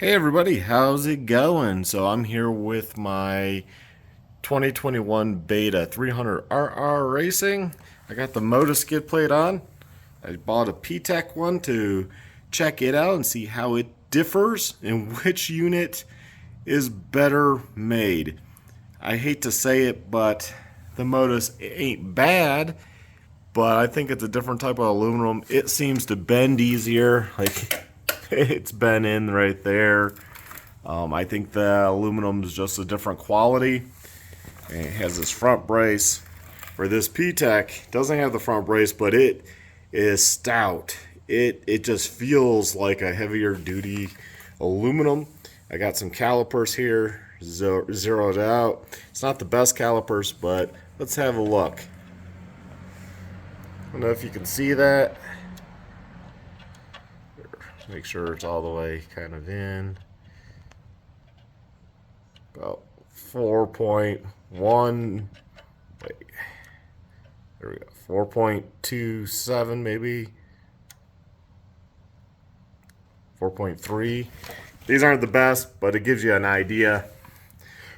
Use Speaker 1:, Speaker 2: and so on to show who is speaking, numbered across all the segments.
Speaker 1: Hey everybody, how's it going? So I'm here with my 2021 Beta 300RR Racing. I got the Motoes skid plate on. I bought a PTech one to check it out and see how it differs and which unit is better made. I hate to say it, but the Motoes ain't bad, but I think it's a different type of aluminum. It seems to bend easier. Like it's bent in right there. I think the aluminum is just a different quality. And it has this front brace. For this PTech, doesn't have the front brace, but it is stout. It just feels like a heavier duty aluminum. I got some calipers here, zeroed out. It's not the best calipers, but let's have a look. I don't know if you can see that. Make sure it's all the way kind of in. About 4.1. Wait. There we go. 4.27 maybe. 4.3. These aren't the best, but it gives you an idea.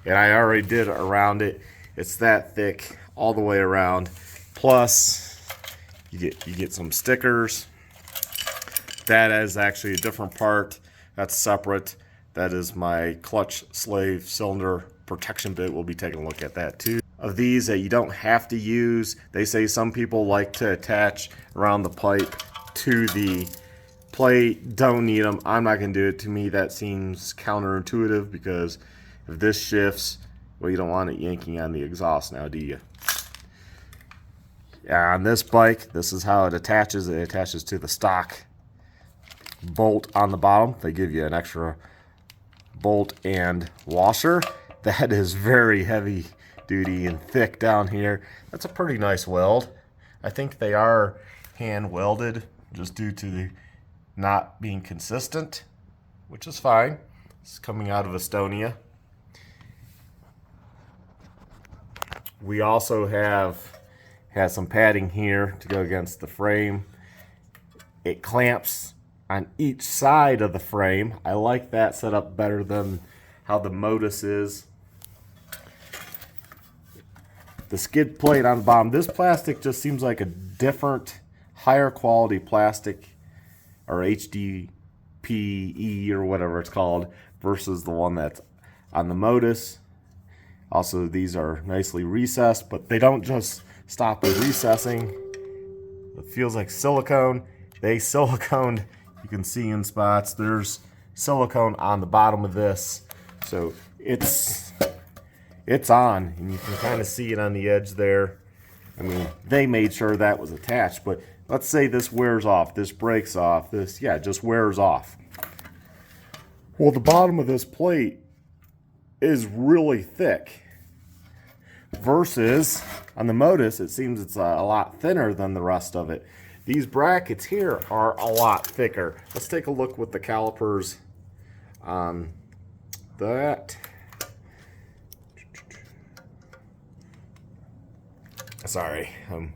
Speaker 1: And I already did around it. It's that thick all the way around. Plus, you get some stickers. That is actually a different part. That's separate. That is my clutch slave cylinder protection bit. We'll be taking a look at that too. Of these that you don't have to use, they say some people like to attach around the pipe to the plate. Don't need them. I'm not going to do it. To me, that seems counterintuitive because if this shifts, well, you don't want it yanking on the exhaust now, do you? Yeah, on this bike, this is how it attaches. It attaches to the stock bolt on the bottom. They give you an extra bolt and washer. That is very heavy duty and thick down here. That's a pretty nice weld. I think they are hand welded just due to the not being consistent, which is fine. It's coming out of Estonia. We also have some padding here to go against the frame. It clamps on each side of the frame. I like that setup better than how the Motoes is. The skid plate on the bottom. This plastic just seems like a different, higher quality plastic, or HDPE or whatever it's called, versus the one that's on the Motoes. Also, these are nicely recessed, but they don't just stop with recessing. It feels like silicone. They siliconed. You can see in spots there's silicone on the bottom of this, so it's on, and you can kind of see it on the edge there. I mean, they made sure that was attached, but let's say this wears off, this breaks off, this just wears off. Well, the bottom of this plate is really thick versus on the Motoes it seems it's a lot thinner than the rest of it. These brackets here are a lot thicker. Let's take a look with the calipers on that. Sorry, I'm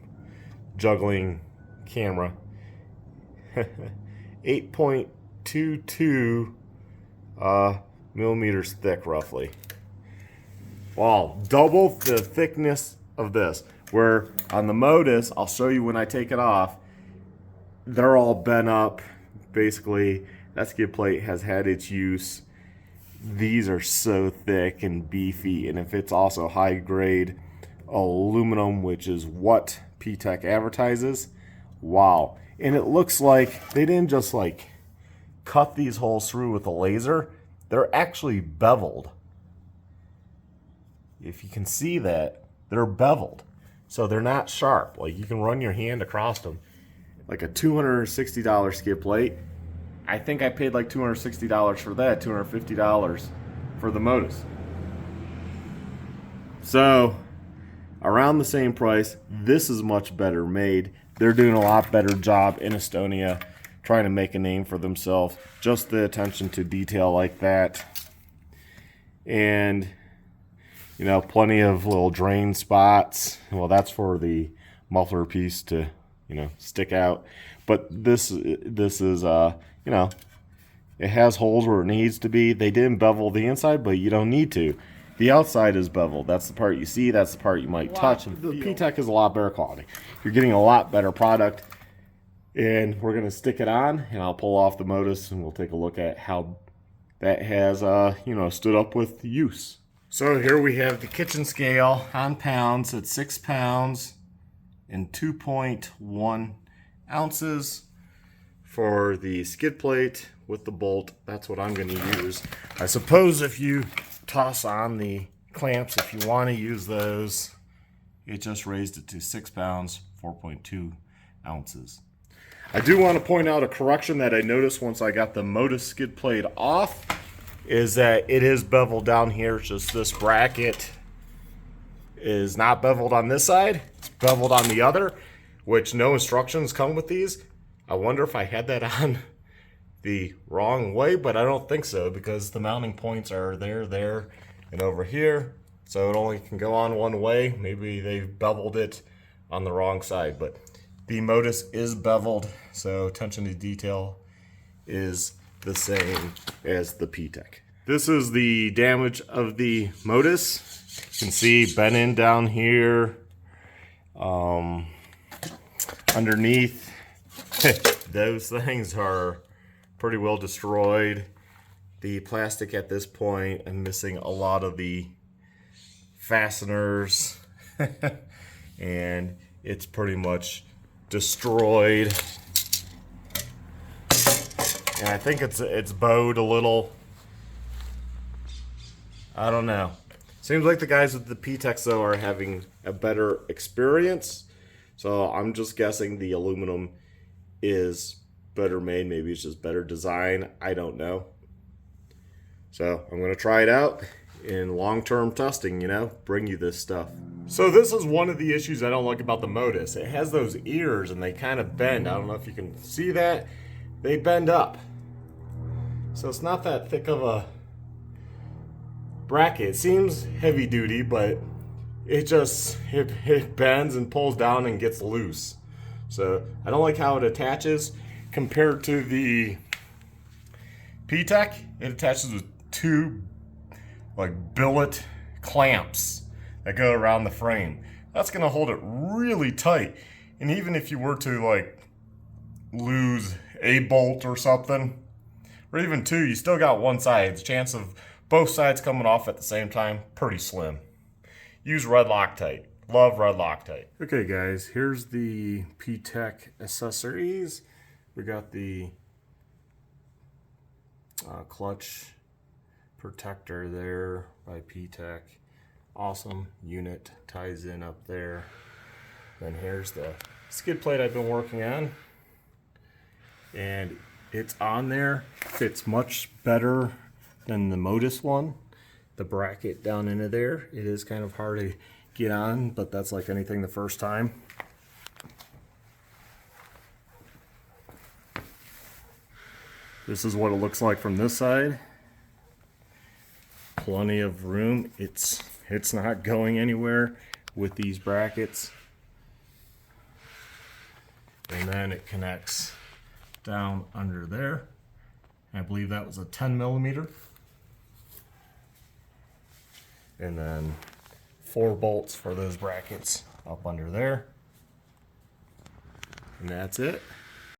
Speaker 1: juggling camera. 8.22 millimeters thick, roughly. Wow, double the thickness of this. Where on the Motoes, I'll show you when I take it off, they're all bent up. Basically, that skid plate has had its use. These are so thick and beefy, and if it's also high grade aluminum, which is what PTech advertises, wow. And it looks like they didn't just like cut these holes through with a laser. They're actually beveled. If you can see that, they're beveled. So they're not sharp. Like you can run your hand across them. Like a $260 skid plate. I think I paid like $260 for that, $250 for the Motoes. So around the same price, this is much better made. They're doing a lot better job in Estonia, trying to make a name for themselves. Just the attention to detail like that. And you know, plenty of little drain spots. Well, that's for the muffler piece to, you know, stick out. But this is, you know, It has holes where it needs to be. They didn't bevel the inside, but you don't need to. The outside is beveled. That's the part you see. That's the part you might touch. The PTech is a lot better quality. You're getting a lot better product. And we're going to stick it on, and I'll pull off the Motoes, and we'll take a look at how that has, stood up with use. So here we have the kitchen scale on pounds. It's 6 pounds and 2.1 ounces for the skid plate with the bolt. That's what I'm going to use. I suppose if you toss on the clamps, if you want to use those, it just raised it to 6 pounds, 4.2 ounces. I do want to point out a correction that I noticed once I got the Motoes skid plate off, is that it is beveled down here. It's just this bracket is not beveled on this side. It's beveled on the other, which no instructions come with these. I wonder if I had that on the wrong way, but I don't think so, because the mounting points are there, and over here. So it only can go on one way. Maybe they've beveled it on the wrong side, but the Motoes is beveled, so attention to detail is the same as the PTech. This is the damage of the Motoes. You can see bent in down here, underneath. Those things are pretty well destroyed. The plastic at this point, I'm missing a lot of the fasteners, and it's pretty much destroyed. And I think it's bowed a little. I don't know. Seems like the guys with the PTech though are having a better experience. So I'm just guessing the aluminum is better made. Maybe it's just better design. I don't know. So I'm going to try it out in long-term testing, bring you this stuff. So this is one of the issues I don't like about the Motoes. It has those ears and they kind of bend. I don't know if you can see that. They bend up. So it's not that thick of a bracket. It seems heavy duty, but it bends and pulls down and gets loose. So I don't like how it attaches compared to the PTech. It attaches with two billet clamps that go around the frame. That's going to hold it really tight. And even if you were to lose a bolt or something, or even two, you still got one side. The chance of both sides coming off at the same time, pretty slim. Use red Loctite. Love red Loctite. Okay guys, here's the PTech Accessories. We got the clutch protector there by PTech. Awesome unit, ties in up there. Then here's the skid plate I've been working on, and it's on there. Fits much better than the Motoes one. The bracket down into there, it is kind of hard to get on, but that's like anything the first time. This is what it looks like from this side. Plenty of room. It's not going anywhere with these brackets. And then it connects down under there. I believe that was a 10mm. And then 4 bolts for those brackets up under there. And that's it.